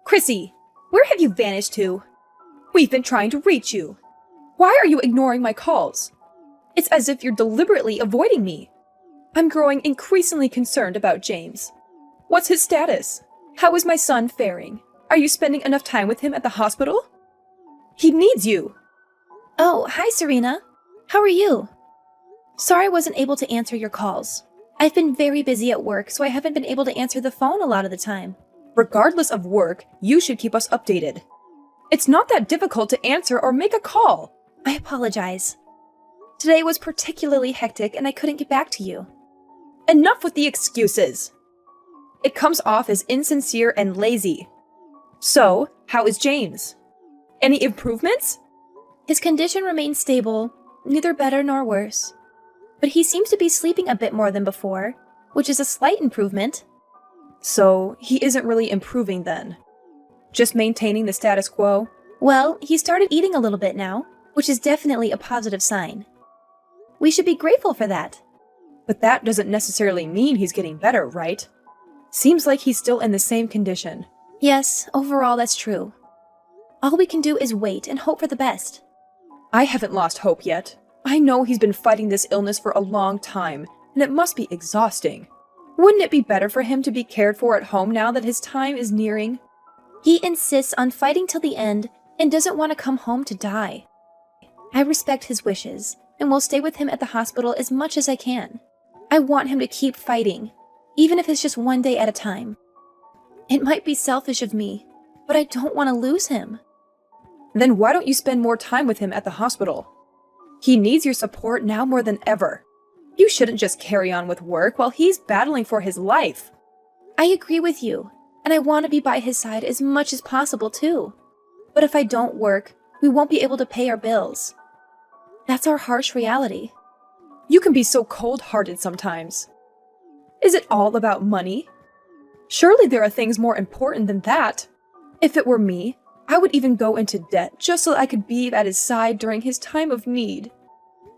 Chrissy, where have you vanished to? We've been trying to reach you. Why are you ignoring my calls? It's as if you're deliberately avoiding me. I'm growing increasingly concerned about James. What's his status? How is my son faring? Are you spending enough time with him at the hospital? He needs you. Oh, hi, Serena. How are you? Sorry I wasn't able to answer your calls. I've been very busy at work, so I haven't been able to answer the phone a lot of the time. Regardless of work, you should keep us updated. It's not that difficult to answer or make a call. I apologize. Today was particularly hectic and I couldn't get back to you. Enough with the excuses. It comes off as insincere and lazy. So, how is James? Any improvements? His condition remains stable, neither better nor worse. But he seems to be sleeping a bit more than before, which is a slight improvement. So, he isn't really improving then. Just maintaining the status quo? Well, he started eating a little bit now, which is definitely a positive sign. We should be grateful for that. But that doesn't necessarily mean he's getting better, right? Seems like he's still in the same condition. Yes, overall that's true. All we can do is wait and hope for the best. I haven't lost hope yet. I know he's been fighting this illness for a long time, and it must be exhausting. Wouldn't it be better for him to be cared for at home now that his time is nearing? He insists on fighting till the end and doesn't want to come home to die. I respect his wishes and will stay with him at the hospital as much as I can. I want him to keep fighting, even if it's just one day at a time. It might be selfish of me, but I don't want to lose him. Then why don't you spend more time with him at the hospital? He needs your support now more than ever. You shouldn't just carry on with work while he's battling for his life. I agree with you, and I want to be by his side as much as possible too. But if I don't work, we won't be able to pay our bills. That's our harsh reality. You can be so cold-hearted sometimes. Is it all about money? Surely there are things more important than that. If it were me, I would even go into debt just so I could be at his side during his time of need.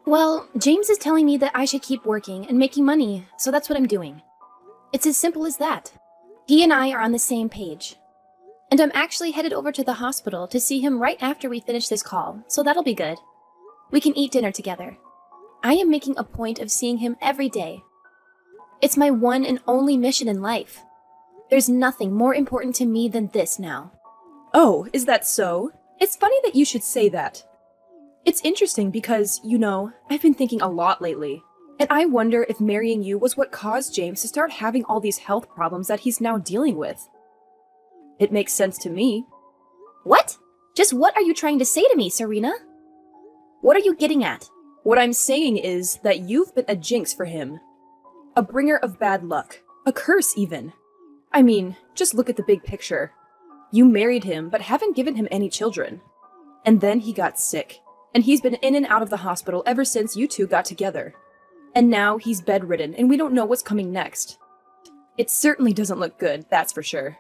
Well, James is telling me that I should keep working and making money, so that's what I'm doing. It's as simple as that. He and I are on the same page. And I'm actually headed over to the hospital to see him right after we finish this call, so that'll be good. We can eat dinner together. I am making a point of seeing him every day. It's my one and only mission in life. There's nothing more important to me than this now. Oh, is that so? It's funny that you should say that. It's interesting because, I've been thinking a lot lately. And I wonder if marrying you was what caused James to start having all these health problems that he's now dealing with. It makes sense to me. What? Just what are you trying to say to me, Serena? What are you getting at? What I'm saying is that you've been a jinx for him. A bringer of bad luck. A curse, even. I mean, just look at the big picture. You married him, but haven't given him any children. And then he got sick, and he's been in and out of the hospital ever since you two got together. And now he's bedridden, and we don't know what's coming next. It certainly doesn't look good, that's for sure.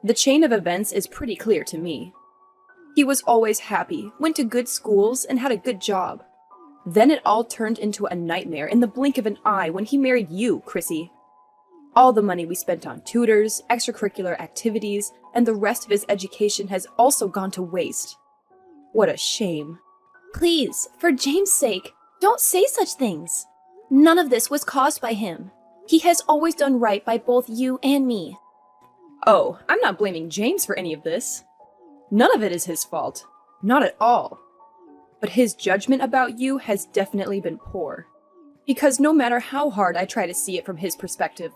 The chain of events is pretty clear to me. He was always happy, went to good schools, and had a good job. Then it all turned into a nightmare in the blink of an eye when he married you, Chrissy. All the money we spent on tutors, extracurricular activities, and the rest of his education has also gone to waste. What a shame. Please, for James' sake, don't say such things. None of this was caused by him. He has always done right by both you and me. Oh, I'm not blaming James for any of this. None of it is his fault. Not at all. But his judgment about you has definitely been poor. Because no matter how hard I try to see it from his perspective,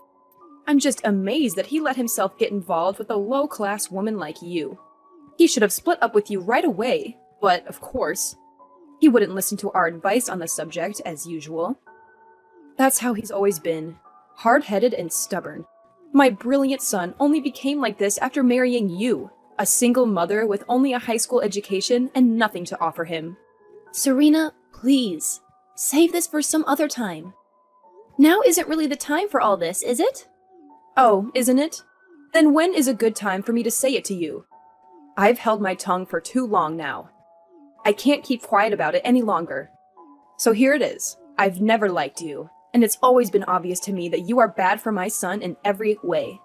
I'm just amazed that he let himself get involved with a low-class woman like you. He should have split up with you right away, but, of course, he wouldn't listen to our advice on the subject, as usual. That's how he's always been. Hard-headed and stubborn. My brilliant son only became like this after marrying you, a single mother with only a high school education and nothing to offer him. Serena, please, save this for some other time. Now isn't really the time for all this, is it? Oh, isn't it? Then when is a good time for me to say it to you? I've held my tongue for too long now. I can't keep quiet about it any longer. So here it is. I've never liked you, and it's always been obvious to me that you are bad for my son in every way.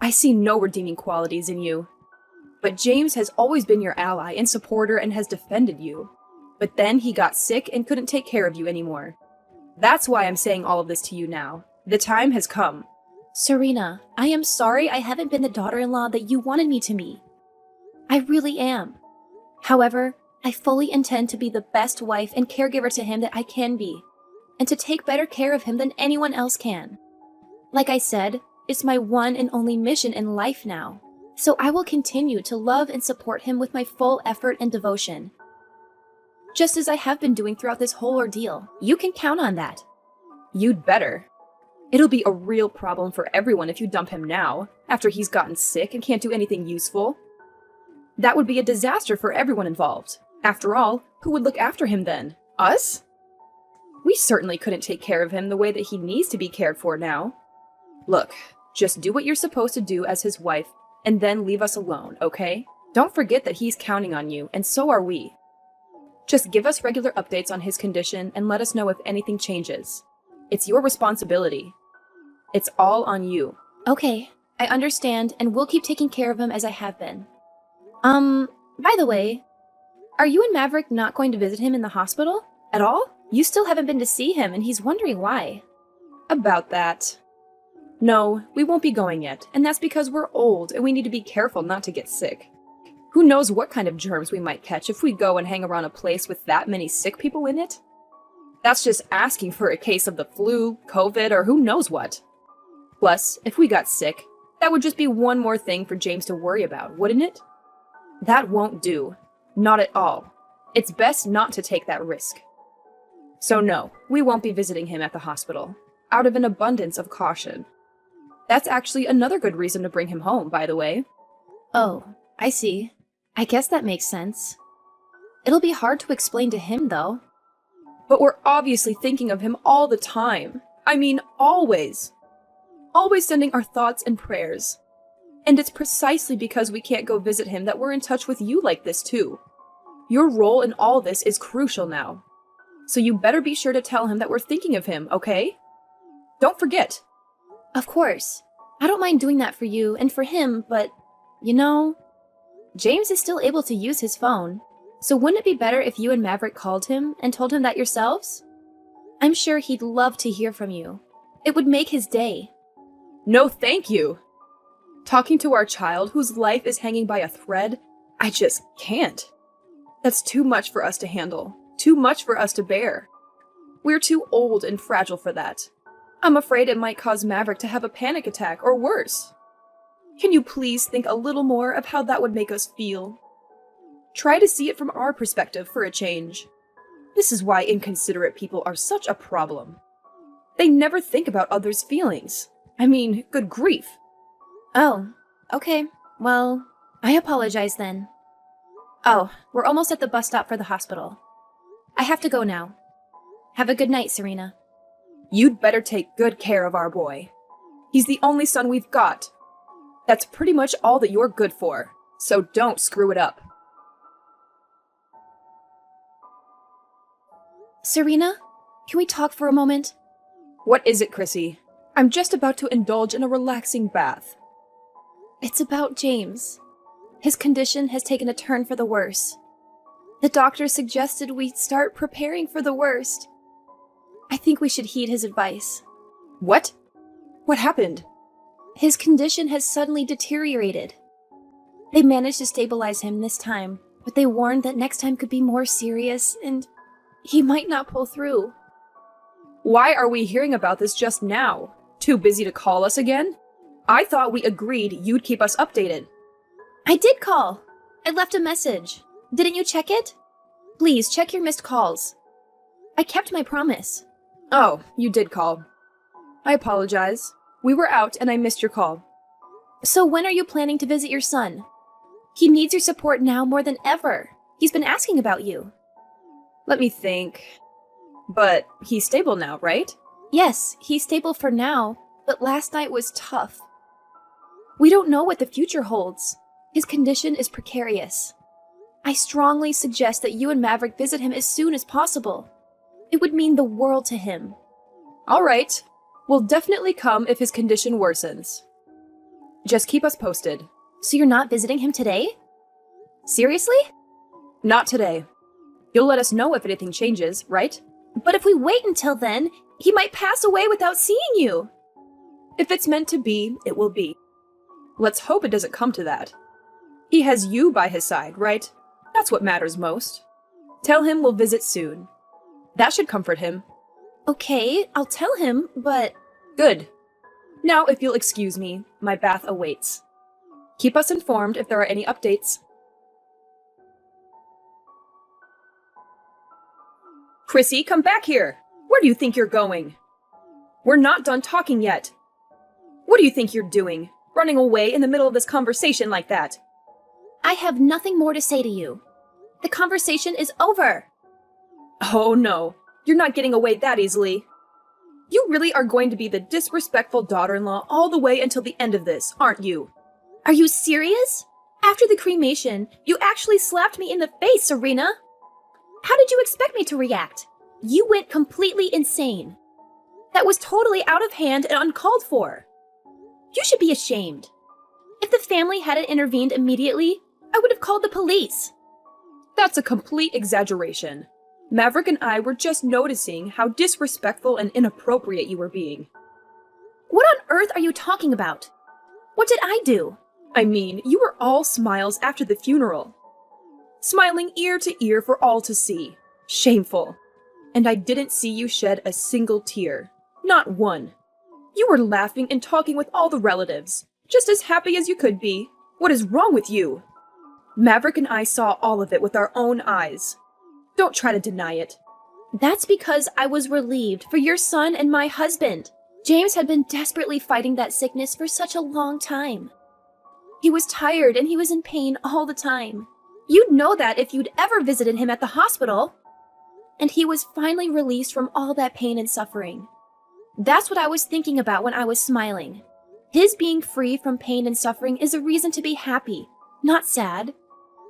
I see no redeeming qualities in you. But James has always been your ally and supporter and has defended you. But then he got sick and couldn't take care of you anymore. That's why I'm saying all of this to you now. The time has come. Serena, I am sorry I haven't been the daughter-in-law that you wanted me to be. I really am. However, I fully intend to be the best wife and caregiver to him that I can be, and to take better care of him than anyone else can. Like I said, it's my one and only mission in life now, so I will continue to love and support him with my full effort and devotion. Just as I have been doing throughout this whole ordeal. You can count on that. You'd better. It'll be a real problem for everyone if you dump him now, after he's gotten sick and can't do anything useful. That would be a disaster for everyone involved. After all, who would look after him then? Us? We certainly couldn't take care of him the way that he needs to be cared for now. Look, just do what you're supposed to do as his wife, and then leave us alone, okay? Don't forget that he's counting on you, and so are we. Just give us regular updates on his condition and let us know if anything changes. It's your responsibility. It's all on you. Okay, I understand, and we'll keep taking care of him as I have been. By the way, are you and Maverick not going to visit him in the hospital at all? You still haven't been to see him, and he's wondering why. About that. No, we won't be going yet, and that's because we're old and we need to be careful not to get sick. Who knows what kind of germs we might catch if we go and hang around a place with that many sick people in it? That's just asking for a case of the flu, COVID, or who knows what. Plus, if we got sick, that would just be one more thing for James to worry about, wouldn't it? That won't do. Not at all. It's best not to take that risk. So no, we won't be visiting him at the hospital, out of an abundance of caution. That's actually another good reason to bring him home, by the way. Oh, I see. I guess that makes sense. It'll be hard to explain to him, though. But we're obviously thinking of him all the time. I mean, always. Always sending our thoughts and prayers. And it's precisely because we can't go visit him that we're in touch with you like this, too. Your role in all this is crucial now. So you better be sure to tell him that we're thinking of him, okay? Don't forget. Of course. I don't mind doing that for you and for him, but, you know, James is still able to use his phone. So wouldn't it be better if you and Maverick called him and told him that yourselves? I'm sure he'd love to hear from you. It would make his day. No, thank you. Talking to our child whose life is hanging by a thread? I just can't. That's too much for us to handle. Too much for us to bear. We're too old and fragile for that. I'm afraid it might cause Maverick to have a panic attack or worse. Can you please think a little more of how that would make us feel? Try to see it from our perspective for a change. This is why inconsiderate people are such a problem. They never think about others' feelings. I mean, good grief. Oh, okay. Well, I apologize then. Oh, we're almost at the bus stop for the hospital. I have to go now. Have a good night, Serena. You'd better take good care of our boy. He's the only son we've got. That's pretty much all that you're good for, so don't screw it up. Serena, can we talk for a moment? What is it, Chrissy? I'm just about to indulge in a relaxing bath. It's about James. His condition has taken a turn for the worse. The doctor suggested we start preparing for the worst. I think we should heed his advice. What? What happened? His condition has suddenly deteriorated. They managed to stabilize him this time, but they warned that next time could be more serious and he might not pull through. Why are we hearing about this just now? Too busy to call us again? I thought we agreed you'd keep us updated. I did call. I left a message. Didn't you check it? Please check your missed calls. I kept my promise. Oh, you did call. I apologize. We were out and I missed your call. So when are you planning to visit your son? He needs your support now more than ever. He's been asking about you. Let me think. But he's stable now, right? Yes, he's stable for now, but last night was tough. We don't know what the future holds. His condition is precarious. I strongly suggest that you and Maverick visit him as soon as possible. It would mean the world to him. All right. We'll definitely come if his condition worsens. Just keep us posted. So you're not visiting him today? Seriously? Not today. You'll let us know if anything changes, right? But if we wait until then, he might pass away without seeing you. If it's meant to be, it will be. Let's hope it doesn't come to that. He has you by his side, right? That's what matters most. Tell him we'll visit soon. That should comfort him. Okay, I'll tell him, but... Good. Now, if you'll excuse me, my bath awaits. Keep us informed if there are any updates. Chrissy, come back here! Where do you think you're going? We're not done talking yet. What do you think you're doing? Running away in the middle of this conversation like that? I have nothing more to say to you. The conversation is over. Oh no, you're not getting away that easily. You really are going to be the disrespectful daughter-in-law all the way until the end of this, aren't you? Are you serious? After the cremation, you actually slapped me in the face, Serena. How did you expect me to react? You went completely insane. That was totally out of hand and uncalled for. You should be ashamed. If the family hadn't intervened immediately, I would have called the police. That's a complete exaggeration. Maverick and I were just noticing how disrespectful and inappropriate you were being. What on earth are you talking about? What did I do? I mean, you were all smiles after the funeral. Smiling ear to ear for all to see. Shameful. And I didn't see you shed a single tear. Not one. You were laughing and talking with all the relatives, just as happy as you could be. What is wrong with you? Maverick and I saw all of it with our own eyes. Don't try to deny it. That's because I was relieved for your son and my husband. James had been desperately fighting that sickness for such a long time. He was tired and he was in pain all the time. You'd know that if you'd ever visited him at the hospital. And he was finally released from all that pain and suffering. That's what I was thinking about when I was smiling. His being free from pain and suffering is a reason to be happy, not sad.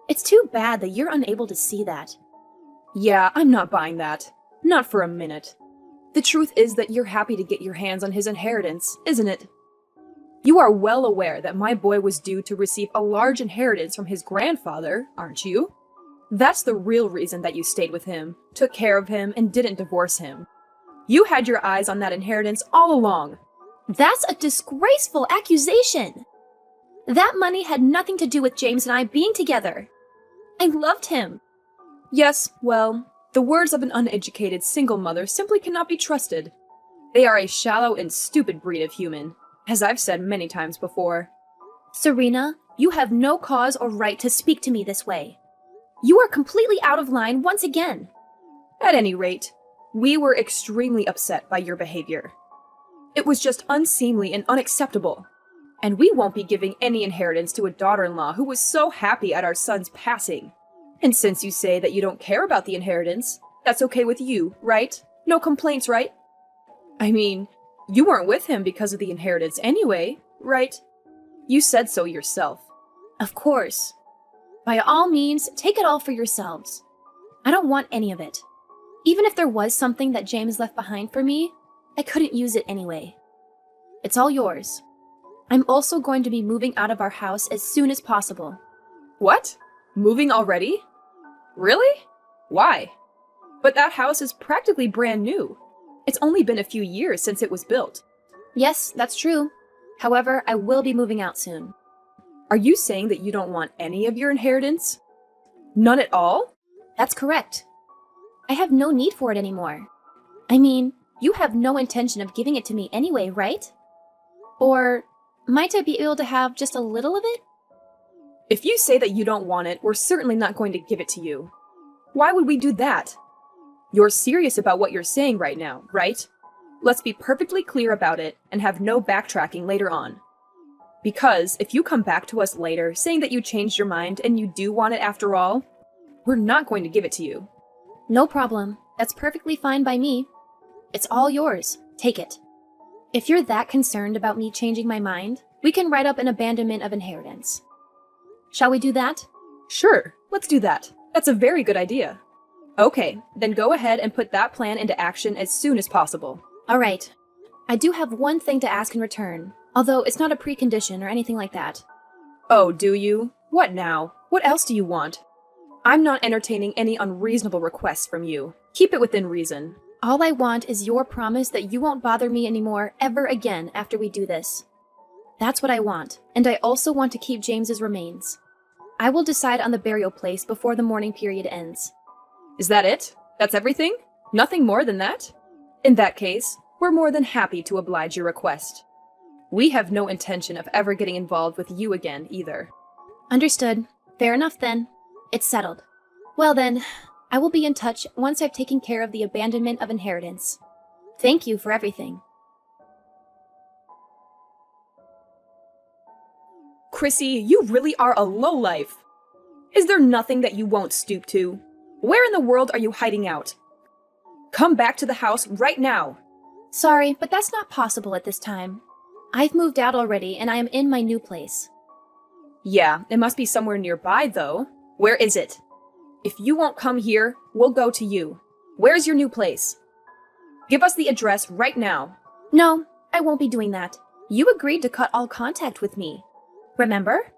It's too bad that you're unable to see that. Yeah, I'm not buying that. Not for a minute. The truth is that you're happy to get your hands on his inheritance, isn't it? You are well aware that my boy was due to receive a large inheritance from his grandfather, aren't you? That's the real reason that you stayed with him, took care of him, and didn't divorce him. You had your eyes on that inheritance all along. That's a disgraceful accusation. That money had nothing to do with James and I being together. I loved him. Yes, well, the words of an uneducated single mother simply cannot be trusted. They are a shallow and stupid breed of human, as I've said many times before. Serena, you have no cause or right to speak to me this way. You are completely out of line once again. At any rate, we were extremely upset by your behavior. It was just unseemly and unacceptable. And we won't be giving any inheritance to a daughter-in-law who was so happy at our son's passing. And since you say that you don't care about the inheritance, that's okay with you, right? No complaints, right? I mean, you weren't with him because of the inheritance anyway, right? You said so yourself. Of course. By all means, take it all for yourselves. I don't want any of it. Even if there was something that James left behind for me, I couldn't use it anyway. It's all yours. I'm also going to be moving out of our house as soon as possible. What? Moving already? Really? Why? But that house is practically brand new. It's only been a few years since it was built. Yes, that's true. However, I will be moving out soon. Are you saying that you don't want any of your inheritance? None at all? That's correct. I have no need for it anymore. I mean, you have no intention of giving it to me anyway, right? Or might I be able to have just a little of it? If you say that you don't want it, we're certainly not going to give it to you. Why would we do that? You're serious about what you're saying right now, right? Let's be perfectly clear about it and have no backtracking later on. Because if you come back to us later saying that you changed your mind and you do want it after all, we're not going to give it to you. No problem. That's perfectly fine by me. It's all yours. Take it. If you're that concerned about me changing my mind, we can write up an abandonment of inheritance. Shall we do that? Sure, let's do that. That's a very good idea. Okay, then go ahead and put that plan into action as soon as possible. All right. I do have one thing to ask in return, although it's not a precondition or anything like that. Oh, do you? What now? What else do you want? I'm not entertaining any unreasonable requests from you. Keep it within reason. All I want is your promise that you won't bother me anymore ever again after we do this. That's what I want, and I also want to keep James's remains. I will decide on the burial place before the mourning period ends. Is that it? That's everything? Nothing more than that? In that case, we're more than happy to oblige your request. We have no intention of ever getting involved with you again, either. Understood. Fair enough then. It's settled. Well then, I will be in touch once I've taken care of the abandonment of inheritance. Thank you for everything. Chrissy, you really are a lowlife. Is there nothing that you won't stoop to? Where in the world are you hiding out? Come back to the house right now. Sorry, but that's not possible at this time. I've moved out already and I am in my new place. Yeah, it must be somewhere nearby, though. Where is it? If you won't come here, we'll go to you. Where's your new place? Give us the address right now. No, I won't be doing that. You agreed to cut all contact with me. Remember?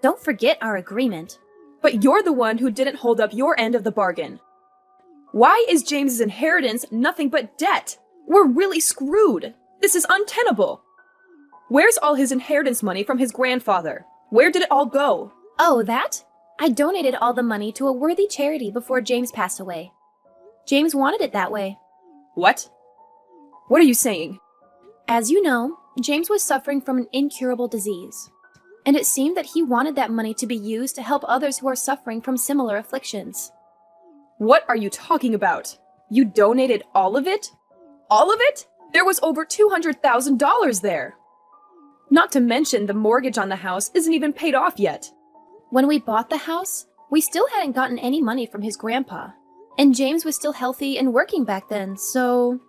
Don't forget our agreement. But you're the one who didn't hold up your end of the bargain. Why is James's inheritance nothing but debt? We're really screwed. This is untenable. Where's all his inheritance money from his grandfather? Where did it all go? Oh, that? I donated all the money to a worthy charity before James passed away. James wanted it that way. What? What are you saying? As you know, James was suffering from an incurable disease. And it seemed that he wanted that money to be used to help others who are suffering from similar afflictions. What are you talking about? You donated all of it? All of it? There was over $200,000 there. Not to mention the mortgage on the house isn't even paid off yet. When we bought the house, we still hadn't gotten any money from his grandpa. And James was still healthy and working back then, so...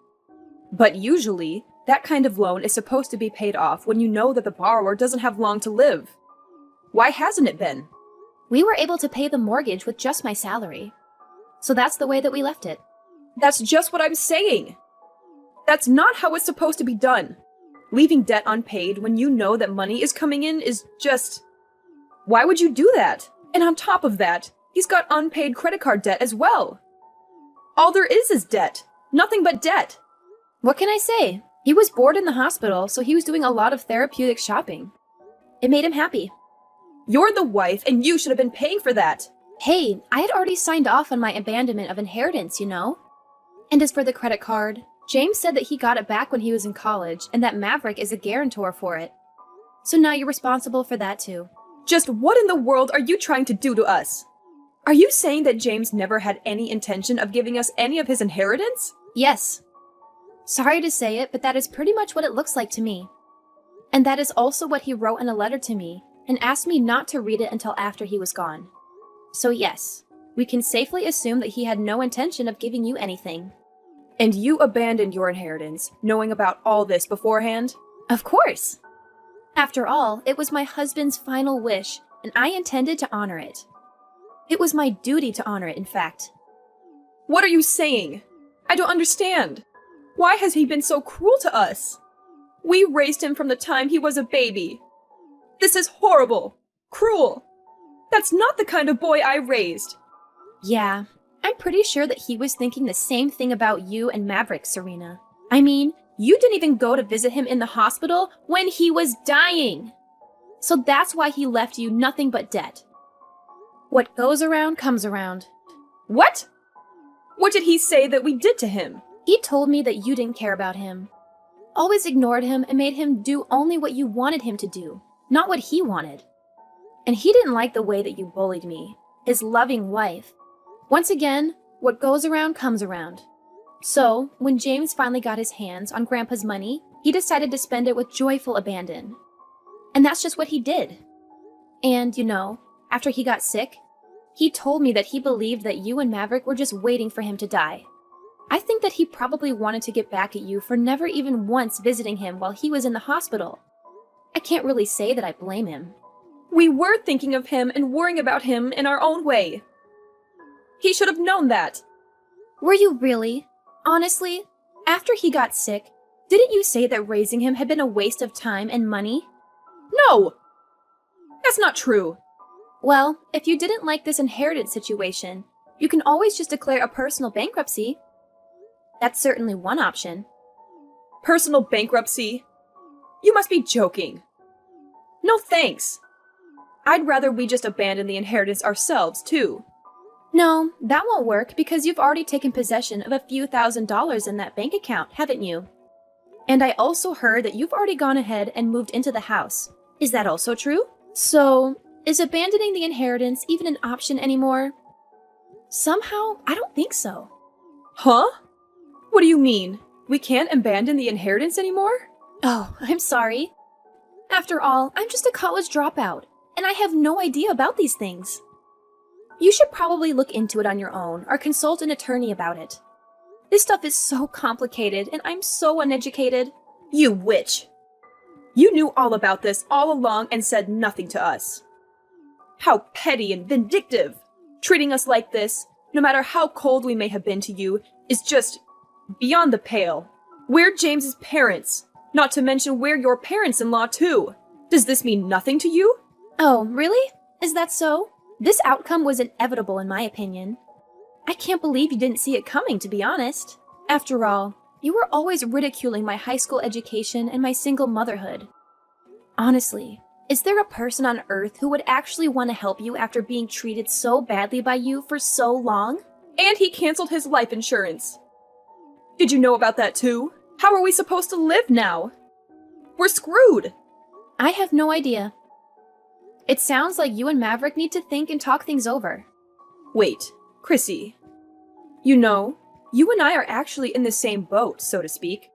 But usually, that kind of loan is supposed to be paid off when you know that the borrower doesn't have long to live. Why hasn't it been? We were able to pay the mortgage with just my salary. So that's the way that we left it. That's just what I'm saying. That's not how it's supposed to be done. Leaving debt unpaid when you know that money is coming in is just... Why would you do that? And on top of that, he's got unpaid credit card debt as well. All there is debt. Nothing but debt. What can I say? He was bored in the hospital, so he was doing a lot of therapeutic shopping. It made him happy. You're the wife, and you should have been paying for that. Hey, I had already signed off on my abandonment of inheritance, you know? And as for the credit card, James said that he got it back when he was in college, and that Maverick is a guarantor for it. So now you're responsible for that too. Just what in the world are you trying to do to us? Are you saying that James never had any intention of giving us any of his inheritance? Yes. Sorry to say it, but that is pretty much what it looks like to me. And that is also what he wrote in a letter to me, and asked me not to read it until after he was gone. So yes, we can safely assume that he had no intention of giving you anything. And you abandoned your inheritance, knowing about all this beforehand? Of course! After all, it was my husband's final wish, and I intended to honor it. It was my duty to honor it, in fact. What are you saying? I don't understand. Why has he been so cruel to us? We raised him from the time he was a baby. This is horrible. Cruel. That's not the kind of boy I raised. Yeah, I'm pretty sure that he was thinking the same thing about you and Maverick, Serena. I mean, you didn't even go to visit him in the hospital when he was dying. So that's why he left you nothing but debt. What goes around comes around. What? What did he say that we did to him? He told me that you didn't care about him. Always ignored him and made him do only what you wanted him to do, not what he wanted. And he didn't like the way that you bullied me, his loving wife. Once again, what goes around comes around. So, when James finally got his hands on Grandpa's money, he decided to spend it with joyful abandon. And that's just what he did. And, you know, after he got sick, he told me that he believed that you and Maverick were just waiting for him to die. I think that he probably wanted to get back at you for never even once visiting him while he was in the hospital. I can't really say that I blame him. We were thinking of him and worrying about him in our own way. He should have known that. Were you really? Honestly, after he got sick, didn't you say that raising him had been a waste of time and money? No! That's not true. Well, if you didn't like this inheritance situation, you can always just declare a personal bankruptcy. That's certainly one option. Personal bankruptcy? You must be joking. No thanks. I'd rather we just abandon the inheritance ourselves, too. No, that won't work because you've already taken possession of a few $1,000s in that bank account, haven't you? And I also heard that you've already gone ahead and moved into the house. Is that also true? So, is abandoning the inheritance even an option anymore? Somehow, I don't think so. Huh? What do you mean? We can't abandon the inheritance anymore? Oh, I'm sorry. After all, I'm just a college dropout, and I have no idea about these things. You should probably look into it on your own or consult an attorney about it. This stuff is so complicated, and I'm so uneducated. You witch! You knew all about this all along and said nothing to us. How petty and vindictive! Treating us like this, no matter how cold we may have been to you, is just beyond the pale. We're James's parents, not to mention we're your parents-in-law too. Does this mean nothing to you? Oh, really? Is that so? This outcome was inevitable in my opinion. I can't believe you didn't see it coming, to be honest. After all, you were always ridiculing my high school education and my single motherhood. Honestly, is there a person on Earth who would actually want to help you after being treated so badly by you for so long? And he canceled his life insurance. Did you know about that too? How are we supposed to live now? We're screwed! I have no idea. It sounds like you and Maverick need to think and talk things over. Wait, Chrissy. You know, you and I are actually in the same boat, so to speak.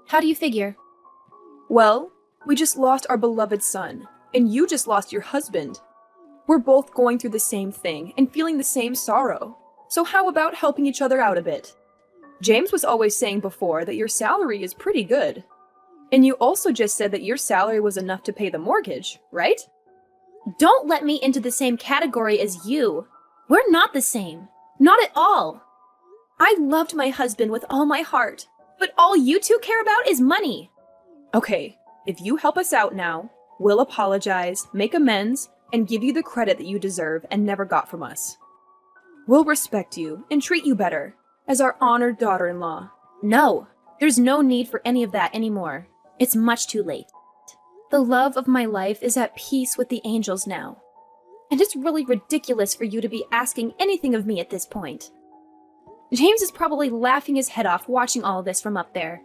How do you figure? Well, we just lost our beloved son, and you just lost your husband. We're both going through the same thing and feeling the same sorrow. So how about helping each other out a bit? James was always saying before that your salary is pretty good. And you also just said that your salary was enough to pay the mortgage, right? Don't let me into the same category as you. We're not the same. Not at all. I loved my husband with all my heart, but all you two care about is money. Okay, if you help us out now, we'll apologize, make amends, and give you the credit that you deserve and never got from us. We'll respect you and treat you better as our honored daughter-in-law. No, there's no need for any of that anymore. It's much too late. The love of my life is at peace with the angels now. And it's really ridiculous for you to be asking anything of me at this point. James is probably laughing his head off watching all this from up there.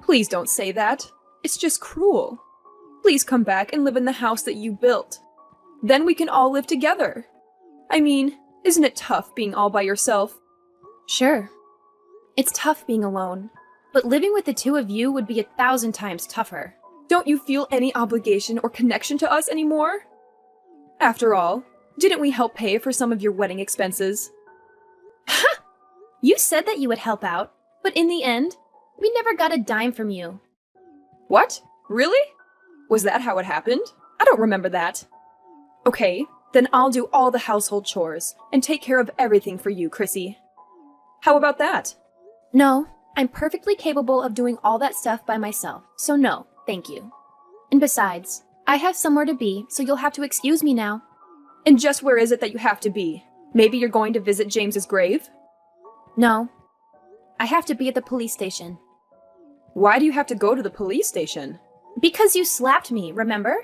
Please don't say that. It's just cruel. Please come back and live in the house that you built. Then we can all live together. I mean, isn't it tough being all by yourself? Sure. It's tough being alone, but living with the two of you would be 1,000 times tougher. Don't you feel any obligation or connection to us anymore? After all, didn't we help pay for some of your wedding expenses? Ha! You said that you would help out, but in the end, we never got a dime from you. What? Really? Was that how it happened? I don't remember that. Okay, then I'll do all the household chores and take care of everything for you, Chrissy. How about that? No, I'm perfectly capable of doing all that stuff by myself, so no, thank you. And besides, I have somewhere to be, so you'll have to excuse me now. And just where is it that you have to be? Maybe you're going to visit James's grave? No. I have to be at the police station. Why do you have to go to the police station? Because you slapped me, remember?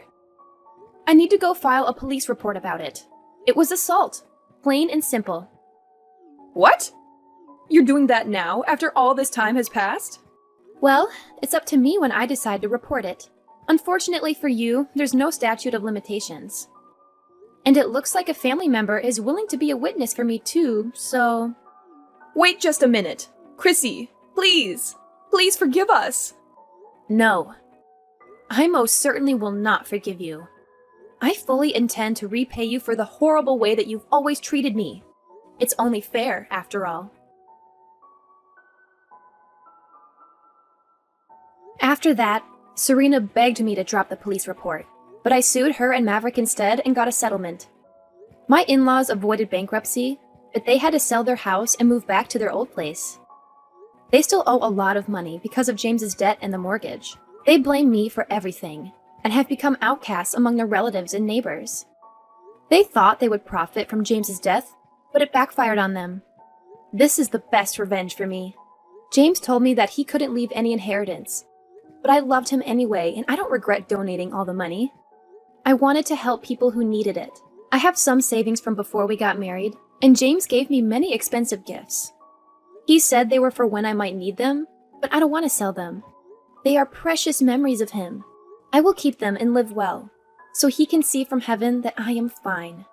I need to go file a police report about it. It was assault. Plain and simple. What? You're doing that now, after all this time has passed? Well, it's up to me when I decide to report it. Unfortunately for you, there's no statute of limitations. And it looks like a family member is willing to be a witness for me too, so... Wait just a minute. Chrissy, please. Please forgive us. No. I most certainly will not forgive you. I fully intend to repay you for the horrible way that you've always treated me. It's only fair, after all. After that, Serena begged me to drop the police report, but I sued her and Maverick instead and got a settlement. My in-laws avoided bankruptcy, but they had to sell their house and move back to their old place. They still owe a lot of money because of James's debt and the mortgage. They blame me for everything, and have become outcasts among their relatives and neighbors. They thought they would profit from James's death, but it backfired on them. This is the best revenge for me. James told me that he couldn't leave any inheritance, but I loved him anyway, and I don't regret donating all the money. I wanted to help people who needed it. I have some savings from before we got married, and James gave me many expensive gifts. He said they were for when I might need them, but I don't want to sell them. They are precious memories of him. I will keep them and live well, so he can see from heaven that I am fine.